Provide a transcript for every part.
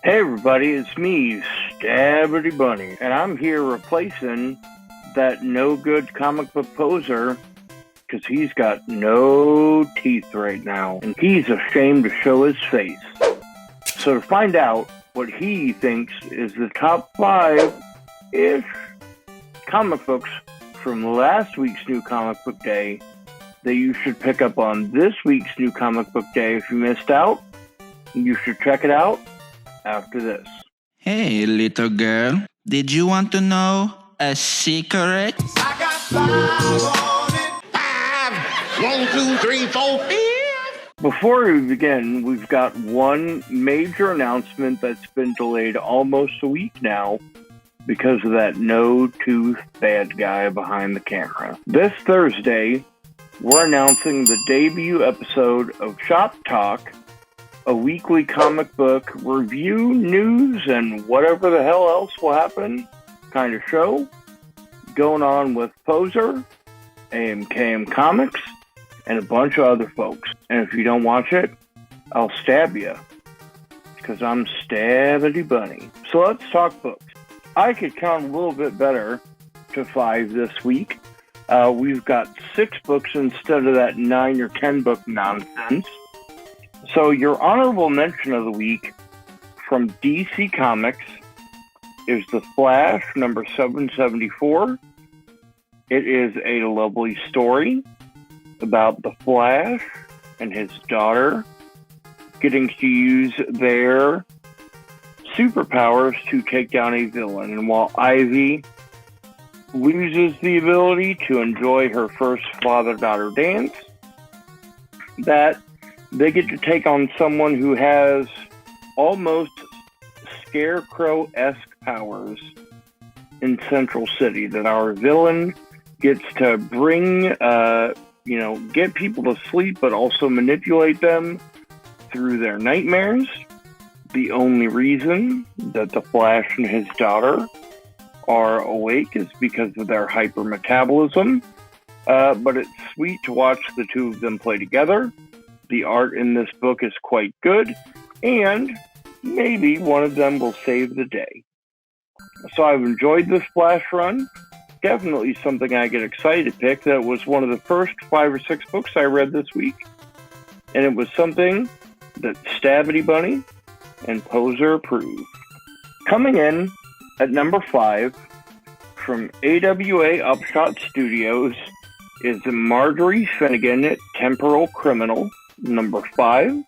Hey everybody, it's me, Stabbity Buny, and I'm here replacing that no good comic book poser because he's got no teeth right now, and he's ashamed to show his face. So to find out what he thinks is the top 5-ish comic books from last week's New Comic Book Day that you should pick up on this week's New Comic Book Day if you missed out, you should check it out after this. Hey, little girl, did you want to know a secret? I got 5 on it. 5. 1, 2, 3, 4, 5. Before we begin, we've got one major announcement that's been delayed almost a week now because of that no-tooth bad guy behind the camera. This Thursday, we're announcing the debut episode of Shop Talk, a weekly comic book review, news, and whatever the hell else will happen kind of show going on with Poser, AMKM Comics, and a bunch of other folks. And if you don't watch it, I'll stab you because I'm Stabbity Buny. So let's talk books. I could count a little bit better to 5 this week. We've got 6 books instead of that 9 or 10 book nonsense. So your honorable mention of the week from DC Comics is The Flash, number 774. It is a lovely story about the Flash and his daughter getting to use their superpowers to take down a villain. And while Ivy loses the ability to enjoy her first father-daughter dance, that they get to take on someone who has almost Scarecrow-esque powers in Central City, that our villain gets to bring, get people to sleep, but also manipulate them through their nightmares. The only reason that the Flash and his daughter are awake is because of their hypermetabolism, but it's sweet to watch the two of them play together. The art in this book is quite good, and maybe one of them will save the day. So I've enjoyed this Flash run. Definitely something I get excited to pick. That was one of the first 5 or 6 books I read this week, and it was something that Stabbity Buny and Poser approved. Coming in at number 5 from AWA Upshot Studios is Marjorie Finnegan, Temporal Criminal, number 5.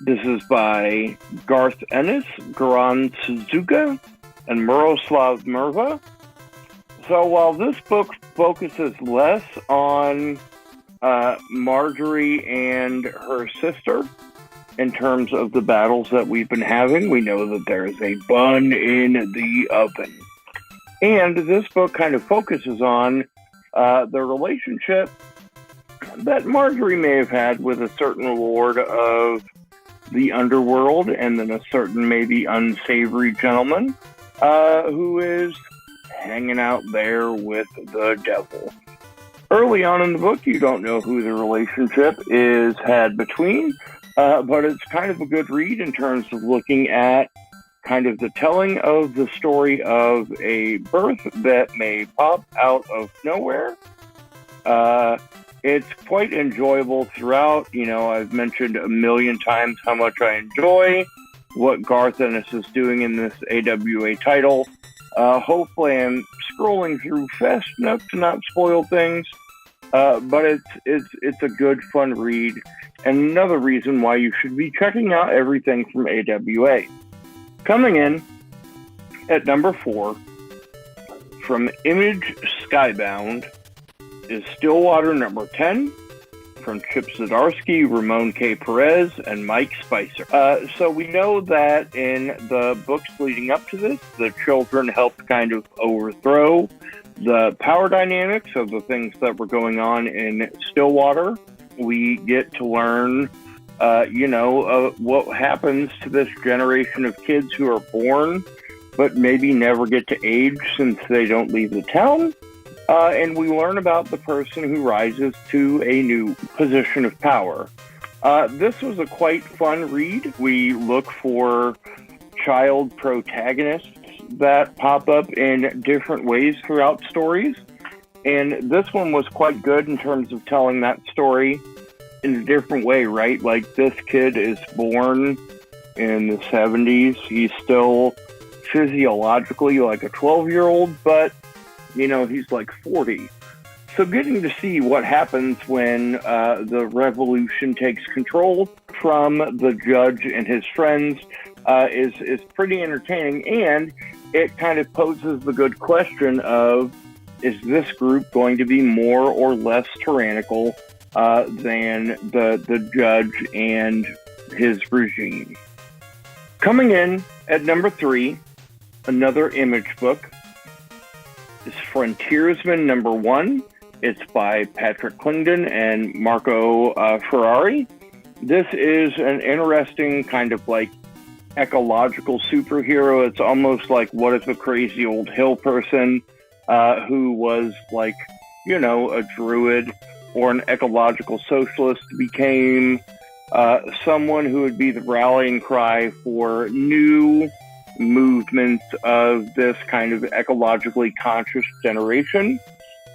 This is by Garth Ennis, Garan Suzuka, and Miroslav Merva. So while this book focuses less on Marjorie and her sister in terms of the battles that we've been having, we know that there is a bun in the oven. And this book kind of focuses on the relationship that Marjorie may have had with a certain lord of the underworld, and then a certain maybe unsavory gentleman who is hanging out there with the devil. Early on in the book, you don't know who the relationship is had between, but it's kind of a good read in terms of looking at kind of the telling of the story of a birth that may pop out of nowhere. It's quite enjoyable throughout. I've mentioned a million times how much I enjoy what Garth Ennis is doing in this AWA title. Hopefully I'm scrolling through fast enough to not spoil things, but it's a good, fun read, and another reason why you should be checking out everything from AWA. Coming in at number 4 from Image Skybound is Stillwater number 10 from Chip Zdarsky, Ramon K. Perez, and Mike Spicer. So we know that in the books leading up to this, the children helped kind of overthrow the power dynamics of the things that were going on in Stillwater. We get to learn, what happens to this generation of kids who are born but maybe never get to age since they don't leave the town. And we learn about the person who rises to a new position of power. This was a quite fun read. We look for child protagonists that pop up in different ways throughout stories. And this one was quite good in terms of telling that story in a different way, right? Like, this kid is born in the 70s. He's still physiologically like a 12-year-old, but, you know, he's like 40. So getting to see what happens when the revolution takes control from the judge and his friends is pretty entertaining, and it kind of poses the good question of, is this group going to be more or less tyrannical than the judge and his regime? Coming in at number 3, another Image book, is Frontiersman number 1. It's by Patrick Clingden and Marco Ferrari. This is an interesting kind of like ecological superhero. It's almost like, what if a crazy old hill person who was like, you know, a druid or an ecological socialist became someone who would be the rallying cry for new movements of this kind of ecologically conscious generation.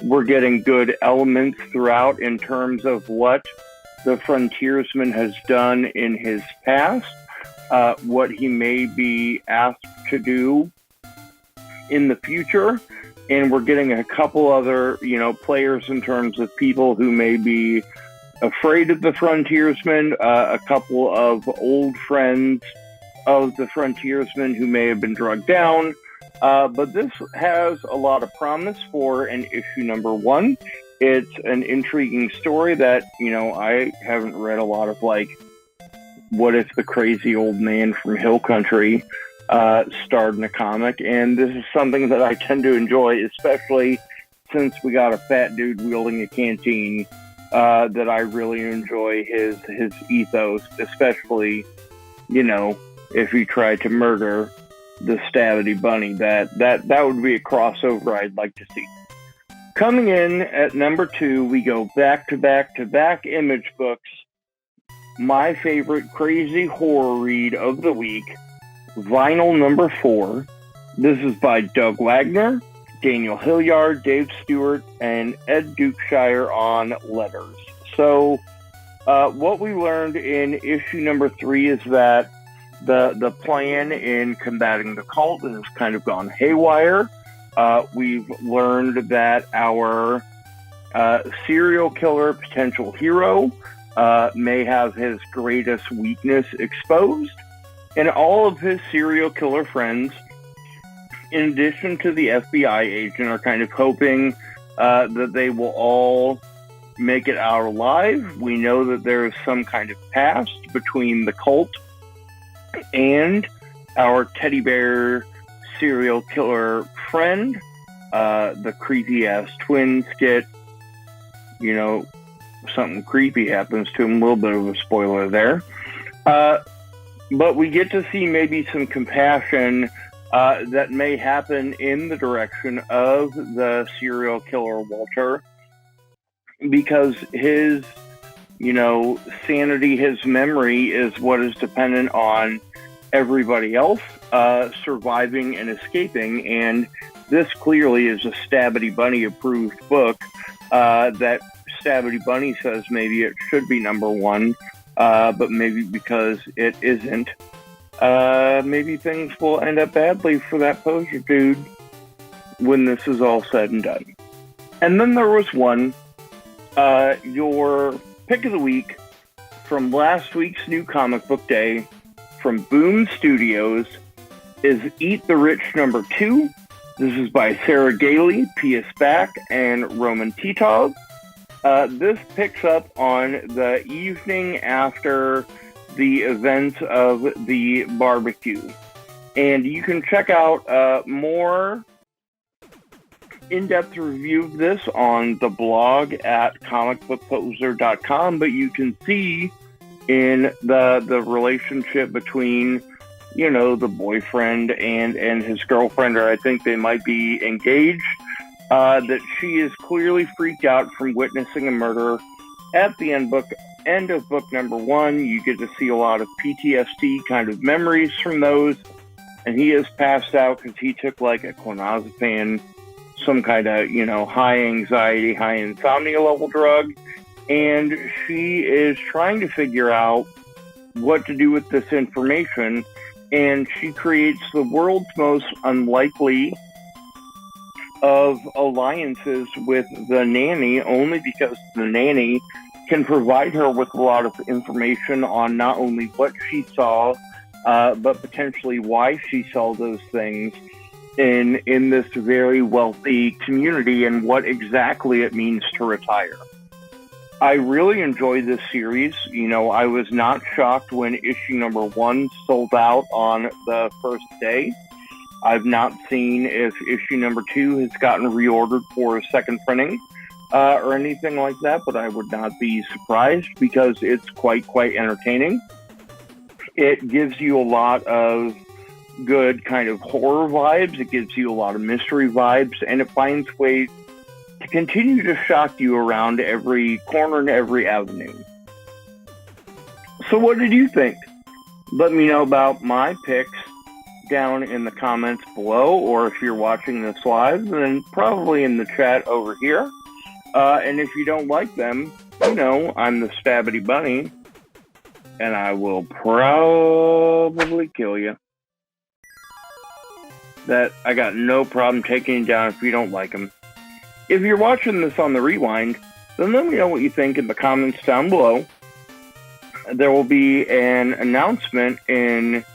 We're getting good elements throughout in terms of what the frontiersman has done in his past, what he may be asked to do in the future, and we're getting a couple other, you know, players in terms of people who may be afraid of the frontiersman, a couple of old friends of the frontiersman who may have been drugged down. But this has a lot of promise for an issue number 1. It's an intriguing story that, you know, I haven't read a lot of, like, what if the crazy old man from Hill Country starred in a comic, and this is something that I tend to enjoy, especially since we got a fat dude wielding a canteen, that I really enjoy his ethos, especially, you know, if he tried to murder the Stabbity Buny. That would be a crossover I'd like to see. Coming in at number 2, we go back to back Image books. My favorite crazy horror read of the week, Vinyl number 4. This is by Doug Wagner, Daniel Hilliard, Dave Stewart, and Ed Dukeshire on letters. So what we learned in issue number 3 is that the plan in combating the cult has kind of gone haywire. We've learned that our serial killer potential hero may have his greatest weakness exposed, and all of his serial killer friends, in addition to the FBI agent, are kind of hoping that they will all make it out alive. We know that there is some kind of past between the cult and our teddy bear serial killer friend. The creepy ass twins get, you know, something creepy happens to him. A little bit of a spoiler there. But we get to see maybe some compassion that may happen in the direction of the serial killer Walter, because his, you know, sanity, his memory is what is dependent on everybody else surviving and escaping. And this clearly is a Stabbity Buny approved book that Stabbity Buny says maybe it should be number 1, but maybe because it isn't, maybe things will end up badly for that poser dude when this is all said and done. And then there was one, your pick of the week from last week's New Comic Book Day from Boom Studios is Eat the Rich number 2. This is by Sarah Gailey, P.S. Back, and Roman Titov. This picks up on the evening after the events of the barbecue. And you can check out more in-depth review of this on the blog at comicbookposer.com, but you can see in the relationship between, you know, the boyfriend and his girlfriend, or I think they might be engaged, that she is clearly freaked out from witnessing a murder. At the end of book number 1, you get to see a lot of PTSD kind of memories from those, and he is passed out because he took like a clonazepam, some kind of, high anxiety, high insomnia level drug, and she is trying to figure out what to do with this information, and she creates the world's most unlikely of alliances with the nanny, only because the nanny can provide her with a lot of information on not only what she saw, but potentially why she saw those things in this very wealthy community and what exactly it means to retire. I really enjoyed this series. I was not shocked when issue number 1 sold out on the first day. I've not seen if issue number 2 has gotten reordered for a second printing or anything like that, but I would not be surprised because it's quite entertaining. It gives you a lot of good kind of horror vibes. It gives you a lot of mystery vibes, and it finds ways to continue to shock you around every corner and every avenue. So what did you think? Let me know about my picks down in the comments below, or if you're watching this live, then probably in the chat over here. And if you don't like them, I'm the Stabbity Buny, and I will probably kill you. That I got no problem taking you down if you don't like them. If you're watching this on the rewind, then let me know what you think in the comments down below. There will be an announcement in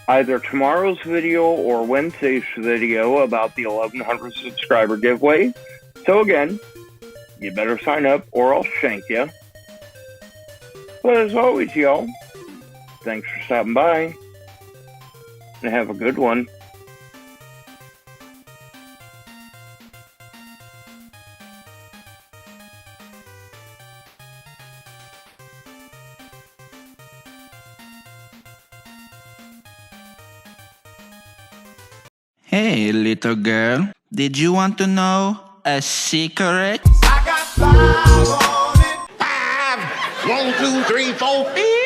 either tomorrow's video or Wednesday's video about the 1100 subscriber giveaway. So again, you better sign up or I'll shank you. But as always, y'all, thanks for stopping by, and have a good one. Hey, little girl, did you want to know a secret? I got 5 on it. 5, 1, 2, 3, 4, 5.